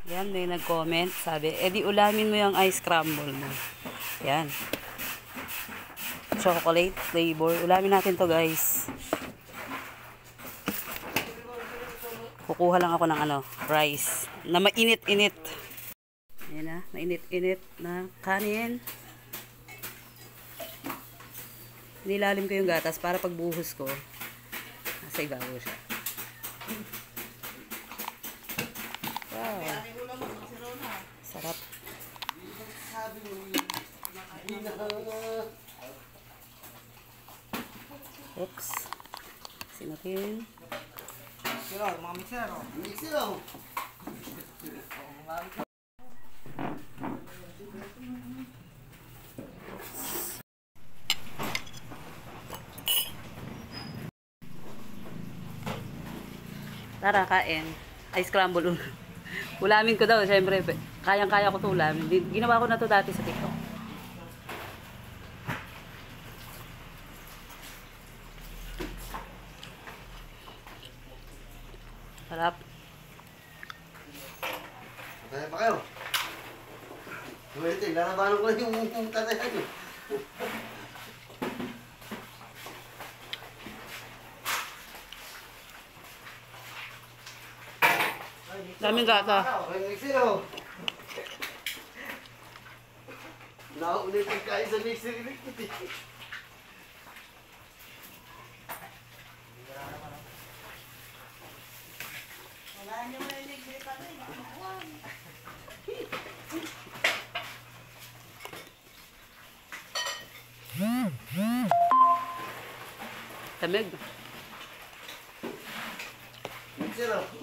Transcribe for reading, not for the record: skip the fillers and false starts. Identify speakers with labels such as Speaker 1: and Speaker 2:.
Speaker 1: Yan, may nag-comment. Sabi, di ulamin mo yung ice crumble mo. Yan. Chocolate flavor. Ulamin natin to guys. Kukuha lang ako ng rice. Na mainit-init. Yan na, mainit-init na kanin. Nilalim ko yung gatas para pagbuhos ko, nasa ibabaw siya. Wow. Sarap. Oops. Sinutin.
Speaker 2: Mga mixer. Mixer.
Speaker 1: Tara, kain. Ice crumble. Ulamin ko daw, syempre. Kayang-kaya ko ito ulamin. Ginawa ko na ito dati sa TikTok. Sarap.
Speaker 2: Kaya pa kayo. Wait, lalabanan ko lang yung tatayan nyo.
Speaker 1: Daming gata.
Speaker 2: Mixer o. Naulit ang kain sa mixer.
Speaker 3: Wala niyo may libre pa rin.
Speaker 1: Tamig.
Speaker 2: Mixer o.